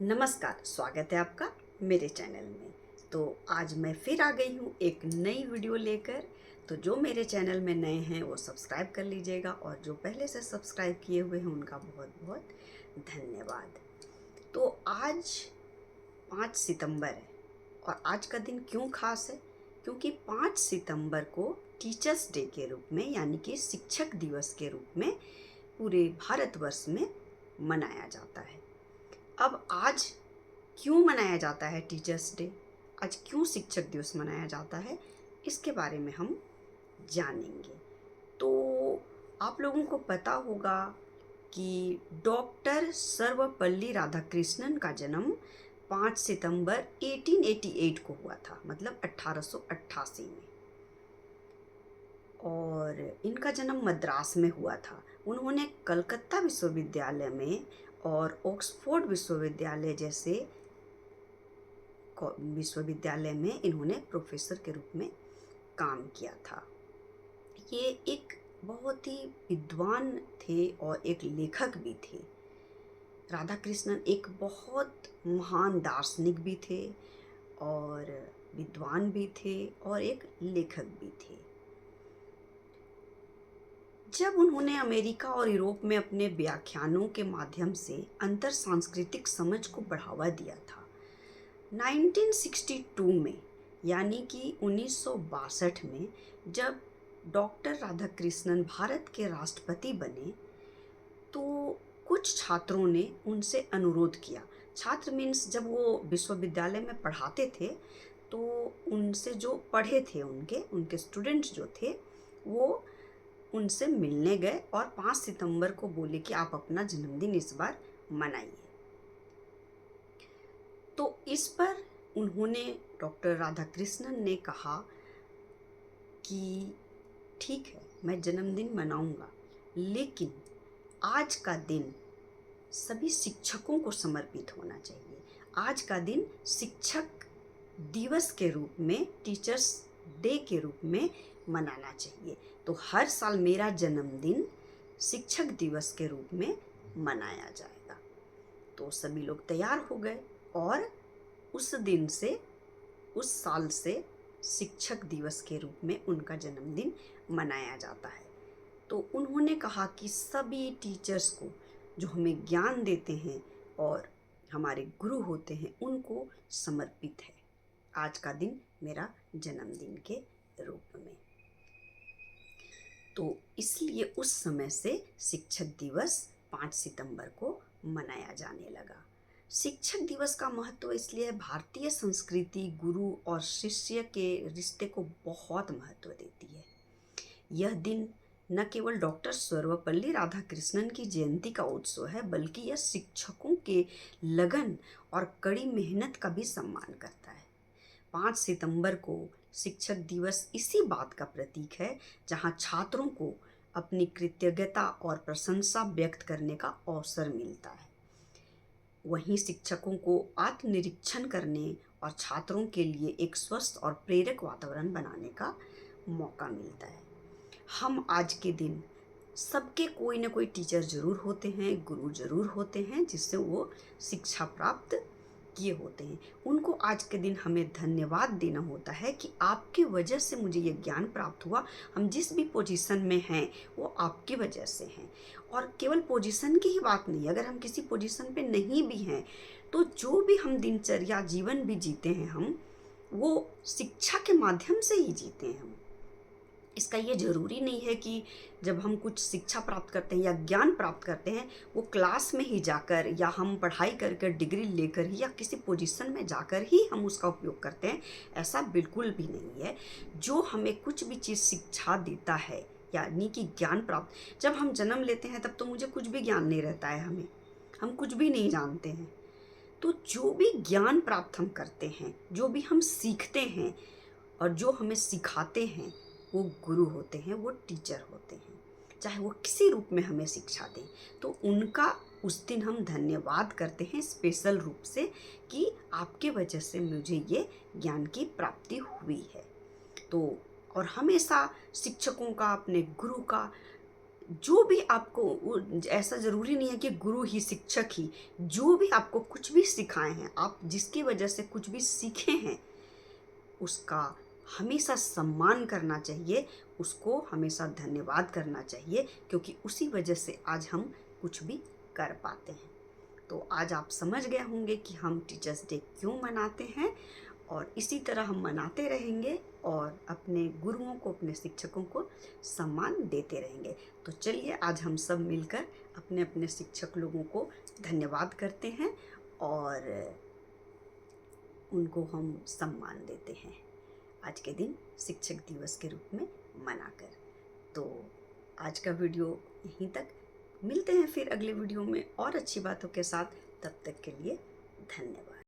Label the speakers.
Speaker 1: नमस्कार, स्वागत है आपका मेरे चैनल में। तो आज मैं फिर आ गई हूँ एक नई वीडियो लेकर। तो जो मेरे चैनल में नए हैं वो सब्सक्राइब कर लीजिएगा और जो पहले से सब्सक्राइब किए हुए हैं उनका बहुत बहुत धन्यवाद। तो आज 5 सितंबर है और आज का दिन क्यों खास है? क्योंकि 5 सितंबर को टीचर्स डे के रूप में यानी कि शिक्षक दिवस के रूप में पूरे भारतवर्ष में मनाया जाता है। अब आज क्यों मनाया जाता है टीचर्स डे? आज क्यों शिक्षक दिवस मनाया जाता है, इसके बारे में हम जानेंगे। तो आप लोगों को पता होगा कि डॉक्टर सर्वपल्ली राधाकृष्णन का जन्म 5 सितंबर 1888 को हुआ था, मतलब 1888 में। और इनका जन्म मद्रास में हुआ था। उन्होंने कलकत्ता विश्वविद्यालय में और ऑक्सफोर्ड विश्वविद्यालय जैसे विश्वविद्यालय में इन्होंने प्रोफेसर के रूप में काम किया था। ये एक बहुत ही विद्वान थे और एक लेखक भी थे। राधाकृष्णन एक बहुत महान दार्शनिक भी थे और विद्वान भी थे और एक लेखक भी थे। जब उन्होंने अमेरिका और यूरोप में अपने व्याख्यानों के माध्यम से अंतर सांस्कृतिक समझ को बढ़ावा दिया था, 1962 में यानी कि 1962 में जब डॉक्टर राधाकृष्णन भारत के राष्ट्रपति बने तो कुछ छात्रों ने उनसे अनुरोध किया। छात्र मीन्स जब वो विश्वविद्यालय में पढ़ाते थे तो उनसे जो पढ़े थे उनके स्टूडेंट्स जो थे वो उनसे मिलने गए और 5 सितंबर को बोले कि आप अपना जन्मदिन इस बार मनाइए। तो इस पर उन्होंने डॉक्टर राधाकृष्णन ने कहा कि ठीक है, मैं जन्मदिन मनाऊंगा, लेकिन आज का दिन सभी शिक्षकों को समर्पित होना चाहिए। आज का दिन शिक्षक दिवस के रूप में, टीचर्स डे के रूप में मनाना चाहिए। तो हर साल मेरा जन्मदिन शिक्षक दिवस के रूप में मनाया जाएगा। तो सभी लोग तैयार हो गए और उस दिन से, उस साल से शिक्षक दिवस के रूप में उनका जन्मदिन मनाया जाता है। तो उन्होंने कहा कि सभी टीचर्स को जो हमें ज्ञान देते हैं और हमारे गुरु होते हैं उनको समर्पित है आज का दिन मेरा जन्मदिन के रूप में। तो इसलिए उस समय से शिक्षक दिवस 5 सितंबर को मनाया जाने लगा। शिक्षक दिवस का महत्व इसलिए भारतीय संस्कृति गुरु और शिष्य के रिश्ते को बहुत महत्व देती है। यह दिन न केवल डॉक्टर सर्वपल्ली राधाकृष्णन की जयंती का उत्सव है, बल्कि यह शिक्षकों के लगन और कड़ी मेहनत का भी सम्मान करता है। 5 सितंबर को शिक्षक दिवस इसी बात का प्रतीक है जहां छात्रों को अपनी कृतज्ञता और प्रशंसा व्यक्त करने का अवसर मिलता है। वहीं शिक्षकों को आत्मनिरीक्षण करने और छात्रों के लिए एक स्वस्थ और प्रेरक वातावरण बनाने का मौका मिलता है। हम आज के दिन सबके कोई ना कोई टीचर ज़रूर होते हैं, गुरु ज़रूर होते हैं जिससे वो शिक्षा प्राप्त किए होते हैं। उनको आज के दिन हमें धन्यवाद देना होता है कि आपकी वजह से मुझे ये ज्ञान प्राप्त हुआ। हम जिस भी पोजीशन में हैं वो आपकी वजह से हैं। और केवल पोजीशन की ही बात नहीं, अगर हम किसी पोजीशन पे नहीं भी हैं तो जो भी हम दिनचर्या जीवन भी जीते हैं हम वो शिक्षा के माध्यम से ही जीते हैं। हम इसका ये ज़रूरी नहीं है कि जब हम कुछ शिक्षा प्राप्त करते हैं या ज्ञान प्राप्त करते हैं वो क्लास में ही जाकर या हम पढ़ाई कर डिग्री लेकर ही या किसी पोजीशन में जाकर ही हम उसका उपयोग करते हैं, ऐसा बिल्कुल भी नहीं है। जो हमें कुछ भी चीज़ शिक्षा देता है यानी कि ज्ञान प्राप्त, जब हम जन्म लेते हैं तब तो मुझे कुछ भी ज्ञान नहीं रहता है, हम कुछ भी नहीं जानते हैं। तो जो भी ज्ञान प्राप्त हम करते हैं, जो भी हम सीखते हैं और जो हमें सिखाते हैं वो गुरु होते हैं, वो टीचर होते हैं। चाहे वो किसी रूप में हमें शिक्षा दें तो उनका उस दिन हम धन्यवाद करते हैं स्पेशल रूप से कि आपके वजह से मुझे ये ज्ञान की प्राप्ति हुई है। तो और हमेशा शिक्षकों का, अपने गुरु का जो भी आपको, ऐसा ज़रूरी नहीं है कि गुरु ही शिक्षक ही, जो भी आपको कुछ भी सिखाए हैं, आप जिसकी वजह से कुछ भी सीखे हैं, उसका हमेशा सम्मान करना चाहिए, उसको हमेशा धन्यवाद करना चाहिए, क्योंकि उसी वजह से आज हम कुछ भी कर पाते हैं। तो आज आप समझ गए होंगे कि हम टीचर्स डे क्यों मनाते हैं, और इसी तरह हम मनाते रहेंगे और अपने गुरुओं को, अपने शिक्षकों को सम्मान देते रहेंगे। तो चलिए आज हम सब मिलकर अपने अपने शिक्षक लोगों को धन्यवाद करते हैं और उनको हम सम्मान देते हैं आज के दिन शिक्षक दिवस के रूप में मनाकर। तो आज का वीडियो यहीं तक, मिलते हैं फिर अगले वीडियो में और अच्छी बातों के साथ। तब तक के लिए धन्यवाद।